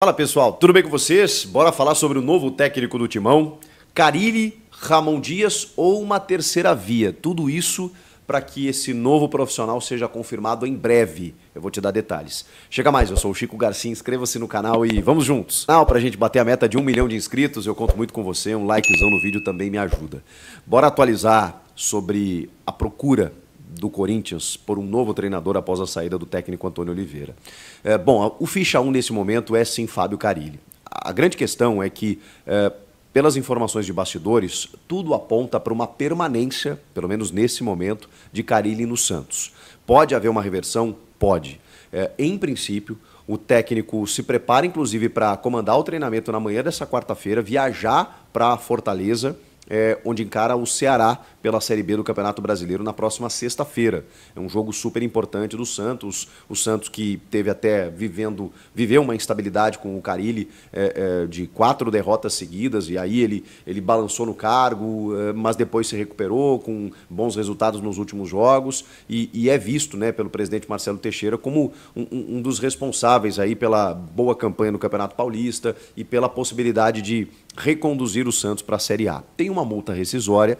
Fala pessoal, tudo bem com vocês? Bora falar sobre o novo técnico do Timão, Carille, Ramon Dias ou uma terceira via. Tudo isso para que esse novo profissional seja confirmado em breve. Eu vou te dar detalhes. Chega mais, eu sou o Chico Garcia, inscreva-se no canal e vamos juntos. Para a gente bater a meta de 1 milhão de inscritos, eu conto muito com você, um likezão no vídeo também me ajuda. Bora atualizar sobre a procura do Corinthians por um novo treinador após a saída do técnico Antônio Oliveira. Bom, o ficha 1 nesse momento é sim Fábio Carille. A grande questão é que, pelas informações de bastidores, tudo aponta para uma permanência, pelo menos nesse momento, de Carille no Santos. Pode haver uma reversão? Pode. Em princípio, o técnico se prepara, inclusive, para comandar o treinamento na manhã dessa quarta-feira, viajar para Fortaleza, onde encara o Ceará pela Série B do Campeonato Brasileiro na próxima sexta-feira. É um jogo super importante do Santos, o Santos que teve até viveu uma instabilidade com o Carille de 4 derrotas seguidas, e aí ele balançou no cargo, mas depois se recuperou com bons resultados nos últimos jogos, e é visto, né, pelo presidente Marcelo Teixeira como um dos responsáveis aí pela boa campanha no Campeonato Paulista e pela possibilidade de reconduzir o Santos para a Série A. Tem uma multa rescisória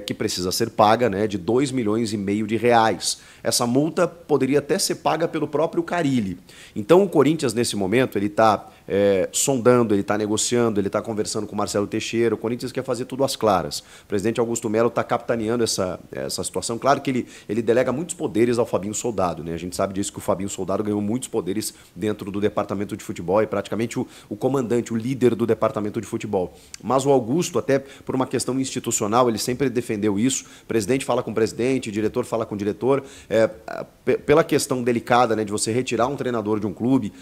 que precisa ser paga, né, de 2,5 milhões de reais. Essa multa poderia até ser paga pelo próprio Carille. Então o Corinthians, nesse momento, ele está sondando, ele está negociando, ele está conversando com o Marcelo Teixeira. O Corinthians quer fazer tudo às claras. O presidente Augusto Melo está capitaneando essa situação. Claro que ele delega muitos poderes ao Fabinho Soldado, né? A gente sabe disso, que o Fabinho Soldado ganhou muitos poderes dentro do departamento de futebol e praticamente o comandante, o líder do departamento de futebol. Mas o Augusto, até por uma questão institucional, ele sempre defendeu isso. O presidente fala com o presidente, o diretor fala com o diretor. Pela questão delicada, né, de você retirar um treinador de um clube,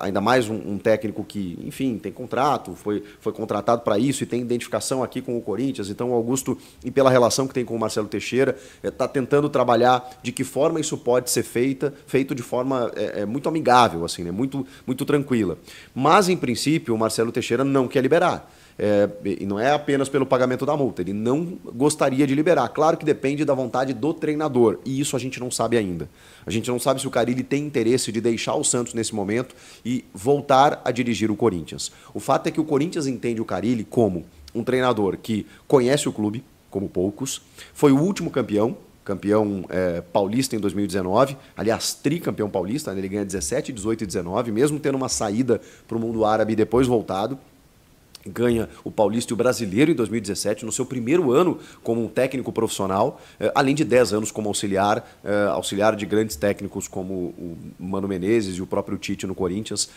ainda mais um técnico que, enfim, tem contrato, foi contratado para isso e tem identificação aqui com o Corinthians. Então o Augusto, e pela relação que tem com o Marcelo Teixeira, está tentando trabalhar de que forma isso pode ser feito de forma muito amigável, assim, né, muito tranquila. Mas, em princípio, o Marcelo Teixeira não quer liberar. E não é apenas pelo pagamento da multa, ele não gostaria de liberar. Claro que depende da vontade do treinador, e isso a gente não sabe ainda. A gente não sabe se o Carille tem interesse de deixar o Santos nesse momento e voltar a dirigir o Corinthians. O fato é que o Corinthians entende o Carille como um treinador que conhece o clube, como poucos, foi o último campeão paulista em 2019, aliás, tricampeão paulista, né? Ele ganha 17, 18 e 19, mesmo tendo uma saída para o mundo árabe e depois voltado. Ganha o Paulista e o Brasileiro em 2017, no seu primeiro ano como um técnico profissional, além de 10 anos como auxiliar de grandes técnicos como o Mano Menezes e o próprio Tite no Corinthians.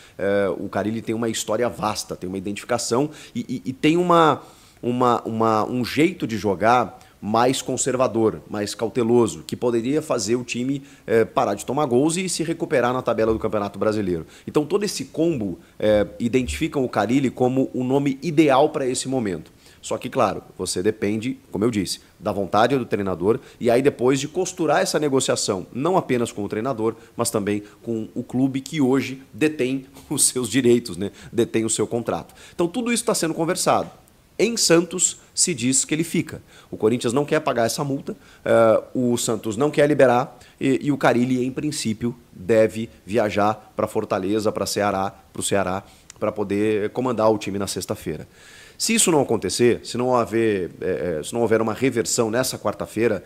O Carille tem uma história vasta, tem uma identificação e tem um jeito de jogar mais conservador, mais cauteloso, que poderia fazer o time parar de tomar gols e se recuperar na tabela do Campeonato Brasileiro. Então todo esse combo identificam o Carille como o nome ideal para esse momento. Só que, claro, você depende, como eu disse, da vontade do treinador e aí depois de costurar essa negociação, não apenas com o treinador, mas também com o clube que hoje detém os seus direitos, né? Detém o seu contrato. Então tudo isso está sendo conversado. Em Santos se diz que ele fica. O Corinthians não quer pagar essa multa, o Santos não quer liberar e o Carille, em princípio, deve viajar para Fortaleza, para o Ceará, para poder comandar o time na sexta-feira. Se isso não acontecer, se não houver uma reversão nessa quarta-feira,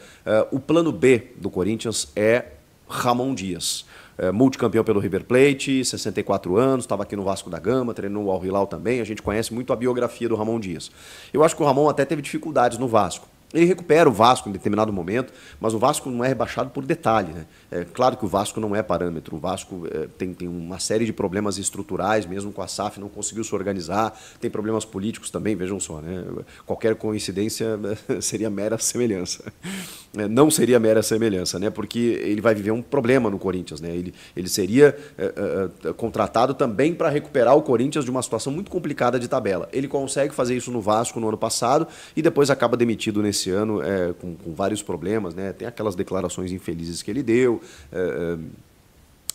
o plano B do Corinthians é Ramon Dias. Multicampeão pelo River Plate, 64 anos, estava aqui no Vasco da Gama, treinou o Al Hilal também, a gente conhece muito a biografia do Ramon Dias. Eu acho que o Ramon até teve dificuldades no Vasco. Ele recupera o Vasco em determinado momento, mas o Vasco não é rebaixado por detalhe, né? Claro que o Vasco não é parâmetro. O Vasco tem uma série de problemas estruturais, mesmo com a SAF não conseguiu se organizar, tem problemas políticos também, vejam só, né? Qualquer coincidência seria mera semelhança. Não seria mera semelhança, né? Porque ele vai viver um problema no Corinthians, né? Ele seria contratado também para recuperar o Corinthians de uma situação muito complicada de tabela. Ele consegue fazer isso no Vasco no ano passado e depois acaba demitido nesse ano com vários problemas, né? Tem aquelas declarações infelizes que ele deu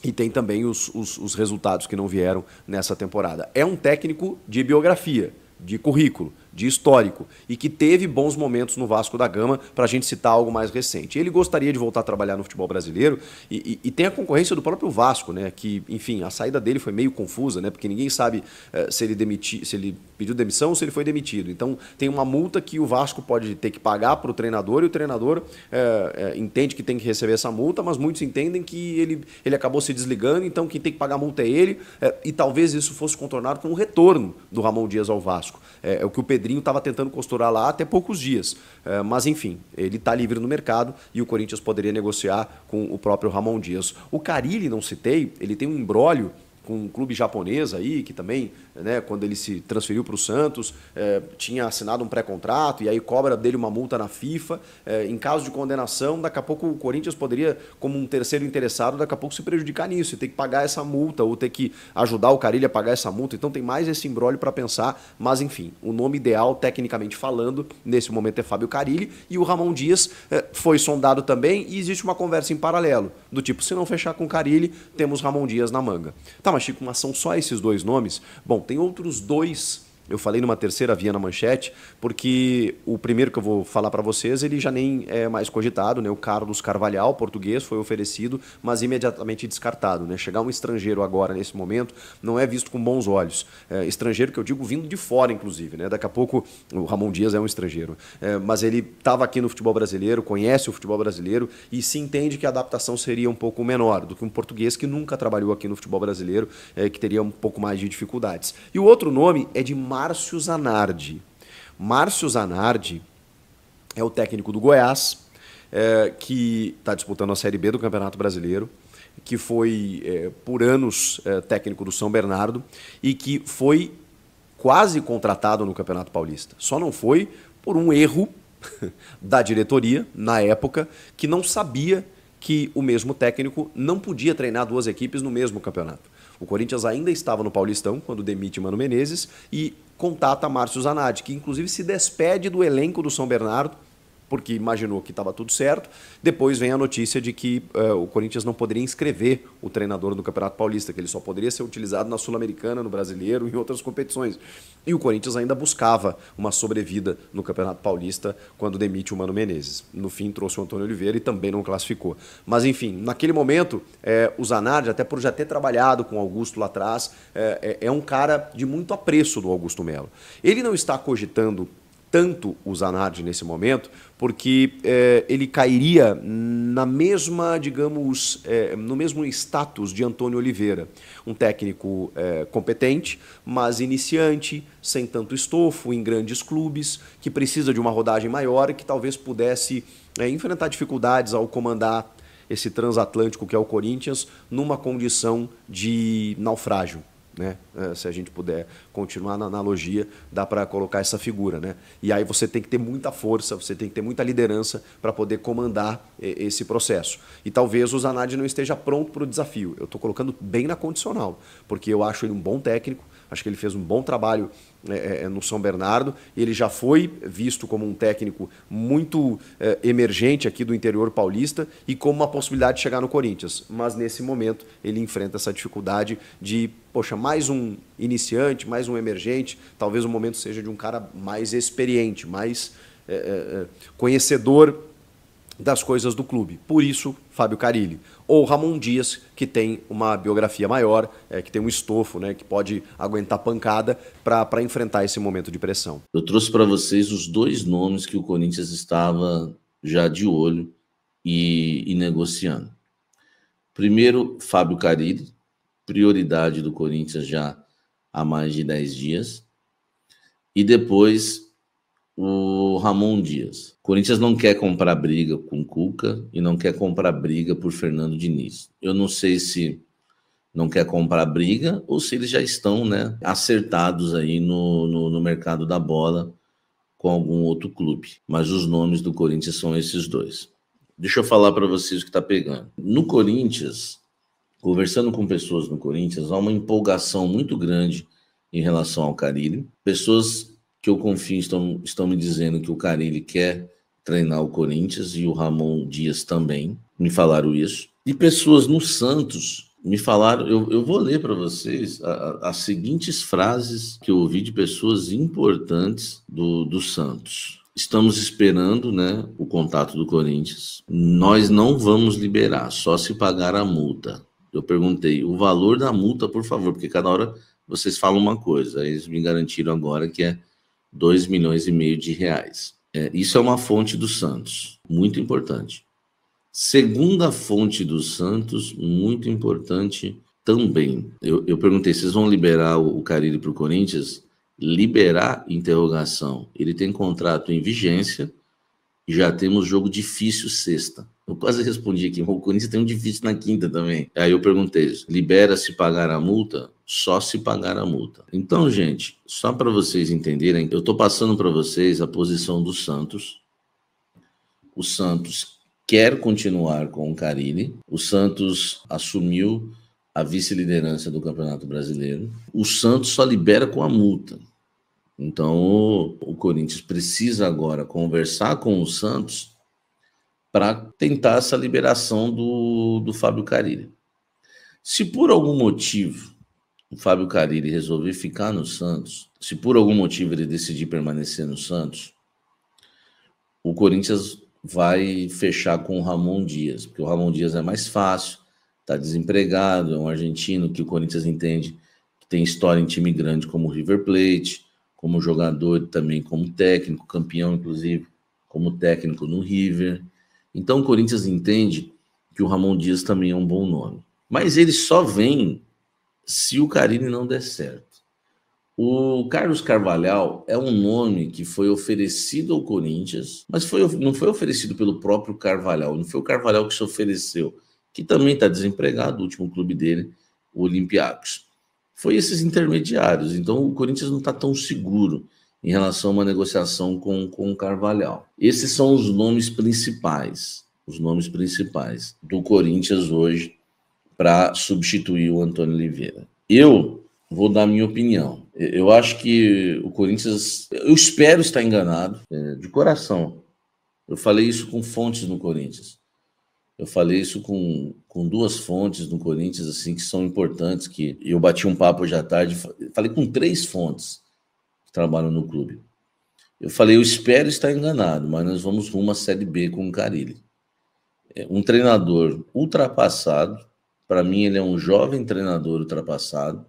e tem também os resultados que não vieram nessa temporada. É um técnico de biografia, de currículo. de histórico, e que teve bons momentos no Vasco da Gama, para a gente citar algo mais recente. Ele gostaria de voltar a trabalhar no futebol brasileiro, e tem a concorrência do próprio Vasco, né, que, enfim, a saída dele foi meio confusa, né, porque ninguém sabe se ele pediu demissão ou se ele foi demitido. Então, tem uma multa que o Vasco pode ter que pagar para o treinador, e o treinador entende que tem que receber essa multa, mas muitos entendem que ele acabou se desligando, então quem tem que pagar a multa é ele, e talvez isso fosse contornado com o retorno do Ramon Dias ao Vasco. É o que o Pedrinho estava tentando costurar lá até poucos dias. Mas, enfim, ele está livre no mercado e o Corinthians poderia negociar com o próprio Ramon Dias. O Carille, não citei, ele tem um imbróglio com um clube japonês aí, que também, né, quando ele se transferiu para o Santos, tinha assinado um pré-contrato e aí cobra dele uma multa na FIFA. Em caso de condenação, daqui a pouco o Corinthians poderia, como um terceiro interessado, daqui a pouco se prejudicar nisso, e ter que pagar essa multa, ou ter que ajudar o Carille a pagar essa multa. Então tem mais esse imbróglio para pensar, mas enfim, o nome ideal, tecnicamente falando, nesse momento é Fábio Carille, e o Ramon Dias foi sondado também, e existe uma conversa em paralelo, do tipo, se não fechar com o Carille, temos Ramon Dias na manga. Tá, mas Chico, mas são só esses dois nomes? Bom, tem outros dois. Eu falei numa terceira via na manchete, porque o primeiro que eu vou falar para vocês, ele já nem é mais cogitado, né? O Carlos Carvalhal, português, foi oferecido, mas imediatamente descartado, né? Chegar um estrangeiro agora, nesse momento, não é visto com bons olhos. Estrangeiro que eu digo vindo de fora, inclusive, né? Daqui a pouco o Ramon Dias é um estrangeiro. Mas ele estava aqui no futebol brasileiro, conhece o futebol brasileiro e se entende que a adaptação seria um pouco menor do que um português que nunca trabalhou aqui no futebol brasileiro, que teria um pouco mais de dificuldades. E o outro nome é de Márcio Zanardi. Márcio Zanardi é o técnico do Goiás, que está disputando a Série B do Campeonato Brasileiro, que foi por anos técnico do São Bernardo e que foi quase contratado no Campeonato Paulista. Só não foi por um erro da diretoria, na época, que não sabia que o mesmo técnico não podia treinar duas equipes no mesmo campeonato. O Corinthians ainda estava no Paulistão, quando demite Mano Menezes, e contata Márcio Zanardi, que inclusive se despede do elenco do São Bernardo, porque imaginou que estava tudo certo. Depois vem a notícia de que o Corinthians não poderia inscrever o treinador no Campeonato Paulista, que ele só poderia ser utilizado na Sul-Americana, no Brasileiro e em outras competições. E o Corinthians ainda buscava uma sobrevida no Campeonato Paulista quando demite o Mano Menezes. No fim, trouxe o Antônio Oliveira e também não classificou. Mas, enfim, naquele momento, o Zanardi, até por já ter trabalhado com o Augusto lá atrás, é um cara de muito apreço do Augusto Melo. Ele não está cogitando tanto o Zanardi nesse momento, porque ele cairia na mesma, digamos, no mesmo status de Antônio Oliveira. Um técnico competente, mas iniciante, sem tanto estofo, em grandes clubes, que precisa de uma rodagem maior e que talvez pudesse enfrentar dificuldades ao comandar esse transatlântico que é o Corinthians numa condição de naufrágio. Né? Se a gente puder continuar na analogia, dá para colocar essa figura, né? E aí você tem que ter muita força, você tem que ter muita liderança para poder comandar esse processo. E talvez o Zanardi não esteja pronto para o desafio. Eu estou colocando bem na condicional, porque eu acho ele um bom técnico, acho que ele fez um bom trabalho no São Bernardo, ele já foi visto como um técnico muito emergente aqui do interior paulista e como uma possibilidade de chegar no Corinthians, mas nesse momento ele enfrenta essa dificuldade de, poxa, mais um iniciante, mais um emergente, talvez o momento seja de um cara mais experiente, mais conhecedor das coisas do clube. Por isso, Fábio Carille. Ou Ramon Dias, que tem uma biografia maior, que tem um estofo, né, que pode aguentar pancada para enfrentar esse momento de pressão. Eu trouxe para vocês os dois nomes que o Corinthians estava já de olho e negociando. Primeiro, Fábio Carille, prioridade do Corinthians já há mais de 10 dias. E depois, o Ramon Dias. O Corinthians não quer comprar briga com Cuca e não quer comprar briga por Fernando Diniz. Eu não sei se não quer comprar briga ou se eles já estão, né, acertados aí no mercado da bola com algum outro clube. Mas os nomes do Corinthians são esses dois. Deixa eu falar para vocês o que está pegando. No Corinthians, conversando com pessoas no Corinthians, há uma empolgação muito grande em relação ao Carille. Pessoas que eu confio estão me dizendo que o Carille quer treinar o Corinthians e o Ramon Dias também me falaram isso. E pessoas no Santos Me falaram, eu vou ler para vocês as seguintes frases que eu ouvi de pessoas importantes do Santos. Estamos esperando, né, o contato do Corinthians. Nós não vamos liberar, só se pagar a multa. Eu perguntei o valor da multa, por favor, porque cada hora vocês falam uma coisa. Aí eles me garantiram agora que é 2,5 milhões de reais. Isso é uma fonte do Santos, muito importante. Segunda fonte do Santos, muito importante também. Eu perguntei, vocês vão liberar o Carille para o Corinthians? Liberar, interrogação. Ele tem contrato em vigência e já temos jogo difícil sexta. Eu quase respondi aqui, o Corinthians tem um difícil na quinta também. Aí eu perguntei, libera se pagar a multa? Só se pagar a multa. Então, gente, só para vocês entenderem, eu estou passando para vocês a posição do Santos. O Santos quer continuar com o Carille. O Santos assumiu a vice-liderança do Campeonato Brasileiro. O Santos só libera com a multa. Então, o Corinthians precisa agora conversar com o Santos para tentar essa liberação do Fábio Carille. Se por algum motivo o Fábio Carille resolver ficar no Santos, se por algum motivo ele decidir permanecer no Santos, o Corinthians vai fechar com o Ramon Dias, porque o Ramon Dias é mais fácil, está desempregado, é um argentino que o Corinthians entende que tem história em time grande como o River Plate, como jogador também como técnico, campeão inclusive como técnico no River. Então o Corinthians entende que o Ramon Dias também é um bom nome. Mas ele só vem se o Carille não der certo. O Carlos Carvalhal é um nome que foi oferecido ao Corinthians, mas não foi oferecido pelo próprio Carvalhal, não foi o Carvalhal que se ofereceu, que também está desempregado, o último clube dele, o Olympiacos. Foi esses intermediários, então o Corinthians não está tão seguro em relação a uma negociação com o Carvalhal. Esses são os nomes principais do Corinthians hoje para substituir o Antônio Oliveira. Eu vou dar a minha opinião. Eu acho que o Corinthians... Eu espero estar enganado, de coração. Eu falei isso com fontes no Corinthians. Eu falei isso com 2 fontes no Corinthians, assim, que são importantes, que eu bati um papo hoje à tarde, falei com 3 fontes que trabalham no clube. Eu falei, eu espero estar enganado, mas nós vamos rumo à Série B com o Carille. Um treinador ultrapassado, para mim ele é um jovem treinador ultrapassado.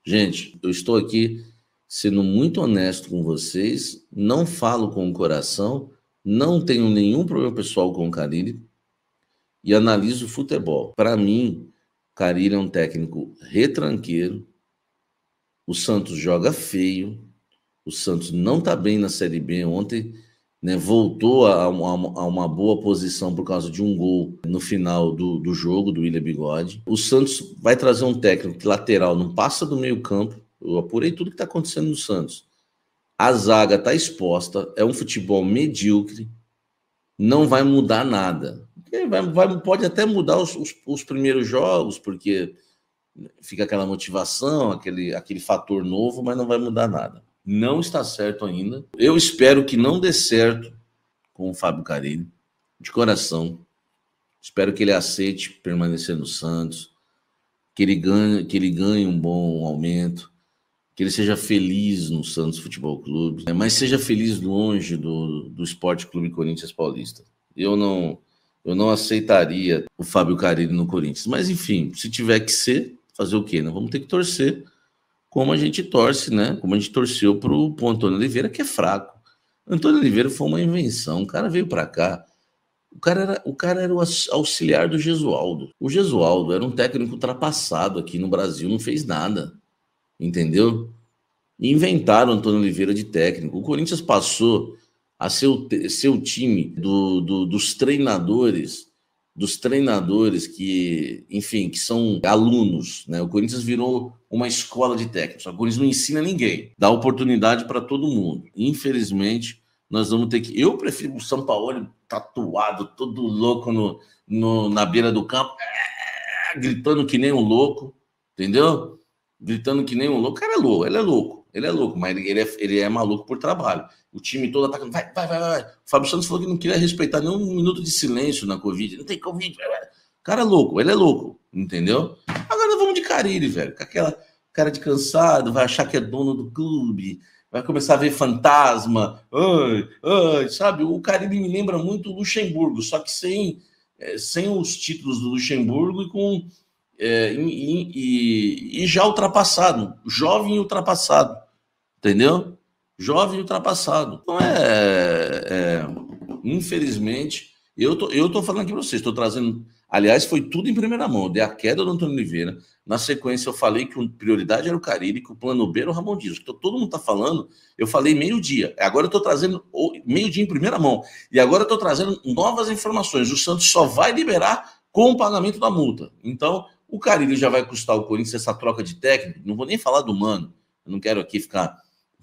Gente, eu estou aqui sendo muito honesto com vocês, não falo com o coração, não tenho nenhum problema pessoal com o Carille e analiso o futebol. Para mim, o Carille é um técnico retranqueiro, o Santos joga feio, o Santos não está bem na Série B ontem, né, voltou a uma boa posição por causa de um gol no final do jogo, do William Bigode. O Santos vai trazer um técnico que lateral não passa do meio campo. Eu apurei tudo que está acontecendo no Santos. A zaga está exposta, é um futebol medíocre, não vai mudar nada. Pode até mudar os primeiros jogos, porque fica aquela motivação, aquele fator novo, mas não vai mudar nada. Não está certo ainda. Eu espero que não dê certo com o Fábio Carille, de coração. Espero que ele aceite permanecer no Santos, que ele ganhe um bom aumento, que ele seja feliz no Santos Futebol Clube, mas seja feliz longe do Esporte Clube Corinthians Paulista. Eu não aceitaria o Fábio Carille no Corinthians. Mas, enfim, se tiver que ser, fazer o quê? Nós vamos ter que torcer como a gente torce, né? Como a gente torceu pro Antônio Oliveira, que é fraco. Antônio Oliveira foi uma invenção. O cara veio para cá. O cara era o auxiliar do Gesualdo. O Gesualdo era um técnico ultrapassado aqui no Brasil, não fez nada. Entendeu? E inventaram o Antônio Oliveira de técnico. O Corinthians passou a ser o time dos treinadores que, enfim, que são alunos, né? O Corinthians virou uma escola de técnicos. O Corinthians não ensina ninguém, dá oportunidade para todo mundo. Infelizmente, nós vamos ter que... Eu prefiro o Sampaoli tatuado, todo louco na beira do campo, gritando que nem um louco, entendeu? Gritando que nem um louco. O cara é louco, ele é louco, mas ele é maluco por trabalho. O time todo atacando, vai. O Fábio Santos falou que não queria respeitar nenhum minuto de silêncio na Covid. Não tem Covid. Cara louco, ele é louco, entendeu? Agora vamos de Carille, velho, com aquela cara de cansado, vai achar que é dono do clube, vai começar a ver fantasma, sabe? O Carille me lembra muito o Luxemburgo, só que sem os títulos do Luxemburgo e já ultrapassado, jovem e ultrapassado, entendeu? Jovem e ultrapassado. Então infelizmente, eu tô falando aqui para vocês, estou trazendo. Aliás, foi tudo em primeira mão. Dei a queda do Antônio Oliveira. Na sequência, eu falei que a prioridade era o Carille, que o plano B era o Ramon Dias. Todo mundo está falando, eu falei meio-dia. Agora eu estou trazendo meio-dia em primeira mão. E agora eu estou trazendo novas informações. O Santos só vai liberar com o pagamento da multa. Então, o Carille já vai custar o Corinthians essa troca de técnico. Não vou nem falar do Mano. Eu não quero aqui ficar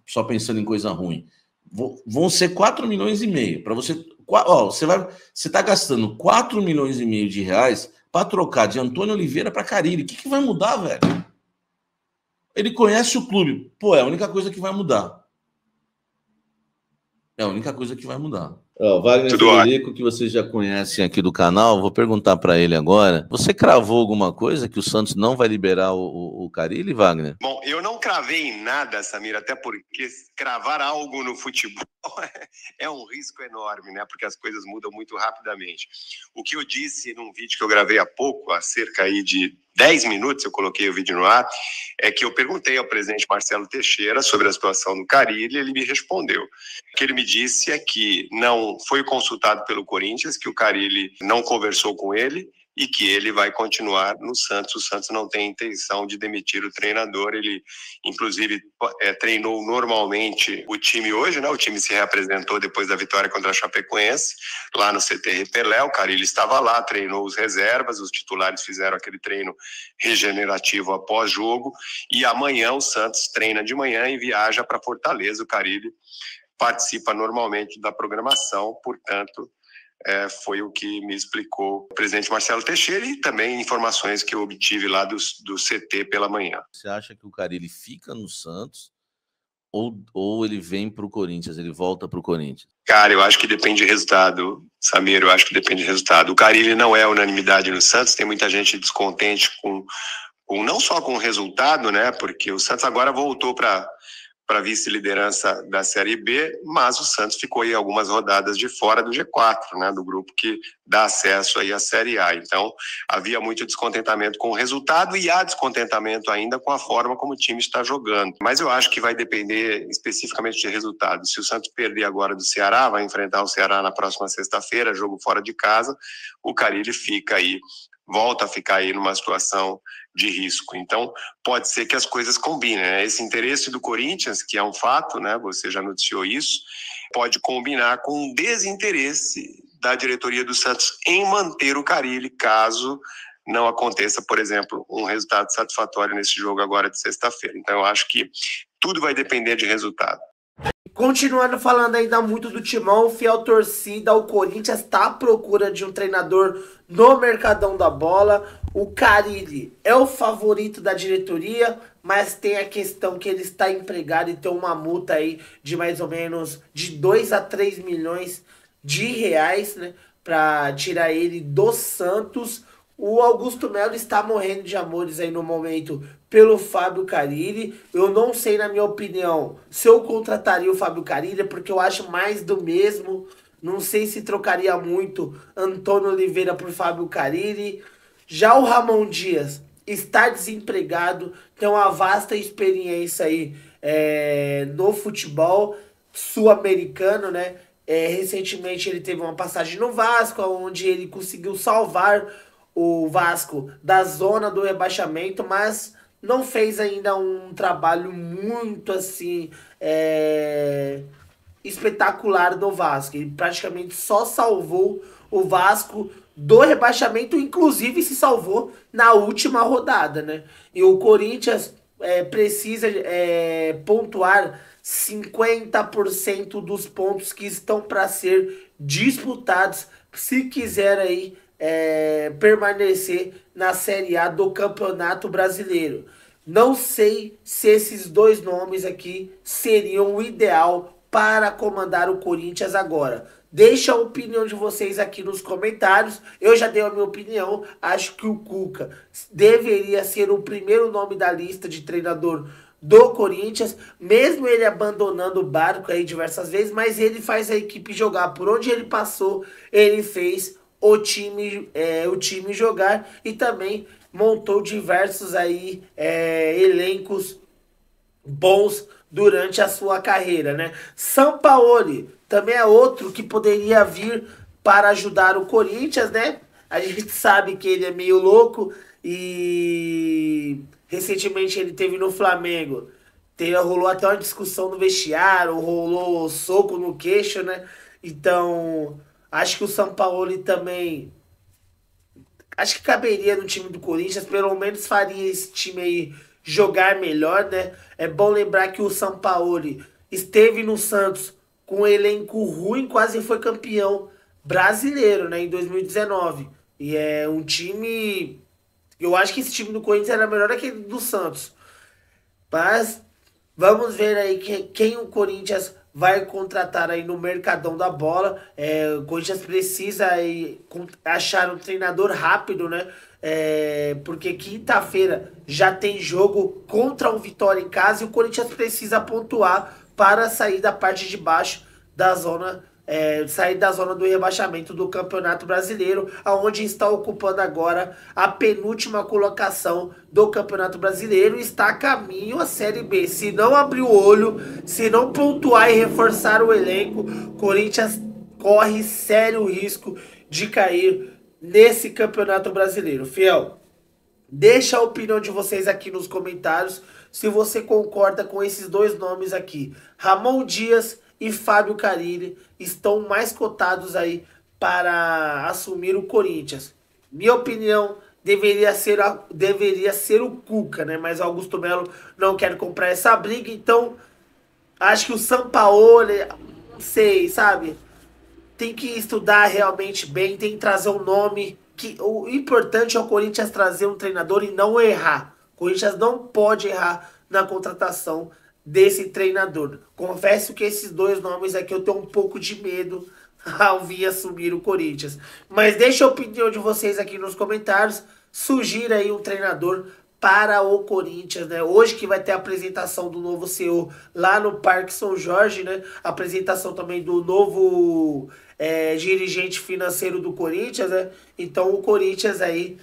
só pensando em coisa ruim. Vão ser 4 milhões e meio. Para você. Você está gastando 4 milhões e meio de reais para trocar de Antônio Oliveira para Carille. O que vai mudar, velho? Ele conhece o clube. Pô, é a única coisa que vai mudar. É a única coisa que vai mudar. Wagner Federico, que vocês já conhecem aqui do canal, vou perguntar para ele agora. Você cravou alguma coisa que o Santos não vai liberar o Carille, Wagner? Bom, eu não cravei em nada, Samir, até porque cravar algo no futebol é um risco enorme, né? Porque as coisas mudam muito rapidamente. O que eu disse num vídeo que eu gravei há pouco, há cerca aí de 10 minutos, eu coloquei o vídeo no ar, é que eu perguntei ao presidente Marcelo Teixeira sobre a situação do Carille e ele me respondeu. O que ele me disse é que não foi consultado pelo Corinthians, que o Carille não conversou com ele e que ele vai continuar no Santos. O Santos não tem intenção de demitir o treinador. Ele, inclusive, treinou normalmente o time hoje, né? O time se reapresentou depois da vitória contra a Chapecoense, lá no CT Pelé. O Carille estava lá, treinou os reservas, os titulares fizeram aquele treino regenerativo após jogo. E amanhã o Santos treina de manhã e viaja para Fortaleza. O Carille participa normalmente da programação, portanto, foi o que me explicou o presidente Marcelo Teixeira e também informações que eu obtive lá do CT pela manhã. Você acha que o Carille fica no Santos ou ele vem para o Corinthians, ele volta para o Corinthians? Cara, eu acho que depende de resultado, Samir, eu acho que depende de resultado. O Carille não é unanimidade no Santos, tem muita gente descontente com não só com o resultado, né? Porque o Santos agora voltou para vice-liderança da Série B, mas o Santos ficou aí algumas rodadas de fora do G4, né, do grupo que dá acesso aí à Série A. Então, havia muito descontentamento com o resultado e há descontentamento ainda com a forma como o time está jogando. Mas eu acho que vai depender especificamente de resultado. Se o Santos perder agora do Ceará, vai enfrentar o Ceará na próxima sexta-feira, jogo fora de casa, o Carille volta a ficar aí numa situação de risco. Então, pode ser que as coisas combinem, né? Esse interesse do Corinthians, que é um fato, né? Você já noticiou isso, pode combinar com o desinteresse da diretoria do Santos em manter o Carille, caso não aconteça, por exemplo, um resultado satisfatório nesse jogo agora de sexta-feira. Então, eu acho que tudo vai depender de resultado. Continuando falando ainda muito do Timão, fiel torcida, o Corinthians está à procura de um treinador no mercadão da bola. O Carille é o favorito da diretoria, mas tem a questão que ele está empregado e tem uma multa aí de mais ou menos de 2 a 3 milhões de reais, né, para tirar ele do Santos. O Augusto Melo está morrendo de amores aí no momento pelo Fábio Carille. Eu não sei, na minha opinião, se eu contrataria o Fábio Carille, porque eu acho mais do mesmo. Não sei se trocaria muito Antônio Oliveira por Fábio Carille. Já o Ramon Dias está desempregado, tem uma vasta experiência aí no futebol sul-americano, né? Recentemente ele teve uma passagem no Vasco, onde ele conseguiu salvar o Vasco da zona do rebaixamento, mas não fez ainda um trabalho muito assim espetacular do Vasco. Ele praticamente só salvou o Vasco do rebaixamento, inclusive se salvou na última rodada, né? E o Corinthians precisa pontuar 50% dos pontos que estão para ser disputados se quiser aí permanecer na Série A do Campeonato Brasileiro. Não sei se esses dois nomes aqui seriam o ideal para comandar o Corinthians agora. Deixa a opinião de vocês aqui nos comentários. Eu já dei a minha opinião. Acho que o Cuca deveria ser o primeiro nome da lista de treinador do Corinthians, mesmo ele abandonando o barco aí diversas vezes, mas ele faz a equipe jogar. Por onde ele passou, ele fez o time jogar e também montou diversos aí elencos bons durante a sua carreira, né? Sampaoli também é outro que poderia vir para ajudar o Corinthians, né? A gente sabe que ele é meio louco e recentemente ele teve no Flamengo. Rolou até uma discussão no vestiário, rolou soco no queixo, né? Então, acho que o Sampaoli também acho que caberia no time do Corinthians, pelo menos faria esse time aí jogar melhor, né? É bom lembrar que o Sampaoli esteve no Santos com um elenco ruim, quase foi campeão brasileiro, né, em 2019. E é um time... Eu acho que esse time do Corinthians era melhor que aquele do Santos. Mas vamos ver aí quem o Corinthians vai contratar aí no Mercadão da Bola. O Corinthians precisa aí achar um treinador rápido, né? Porque quinta-feira já tem jogo contra o Vitória em casa e o Corinthians precisa pontuar para sair da parte de baixo da zona, sair da zona do rebaixamento do Campeonato Brasileiro, aonde está ocupando agora a penúltima colocação do Campeonato Brasileiro e está a caminho à Série B. Se não abrir o olho, se não pontuar e reforçar o elenco, Corinthians corre sério risco de cair nesse Campeonato Brasileiro. Fiel, deixa a opinião de vocês aqui nos comentários se você concorda com esses dois nomes aqui. Ramon Dias e Fábio Carille estão mais cotados aí para assumir o Corinthians. Minha opinião deveria ser o Cuca, né? Mas o Augusto Melo não quer comprar essa briga, então acho que o Sampaoli, não sei, sabe? Tem que estudar realmente bem, tem que trazer um nome. O importante é o Corinthians trazer um treinador e não errar. O Corinthians não pode errar na contratação desse treinador. Confesso que esses dois nomes aqui eu tenho um pouco de medo ao vir assumir o Corinthians. Mas deixa a opinião de vocês aqui nos comentários. Sugira aí um treinador para o Corinthians, né? Hoje que vai ter a apresentação do novo CEO lá no Parque São Jorge, né? Apresentação também do novo dirigente financeiro do Corinthians, né? Então o Corinthians aí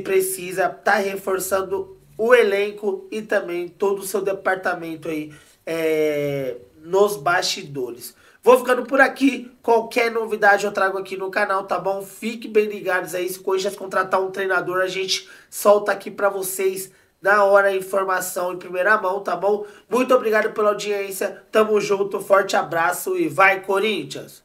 precisa estar reforçando o elenco e também todo o seu departamento aí nos bastidores. Vou ficando por aqui. Qualquer novidade eu trago aqui no canal, tá bom? Fiquem bem ligados aí. Se o Corinthians contratar um treinador, a gente solta aqui pra vocês na hora a informação em primeira mão, tá bom? Muito obrigado pela audiência. Tamo junto, forte abraço e vai Corinthians!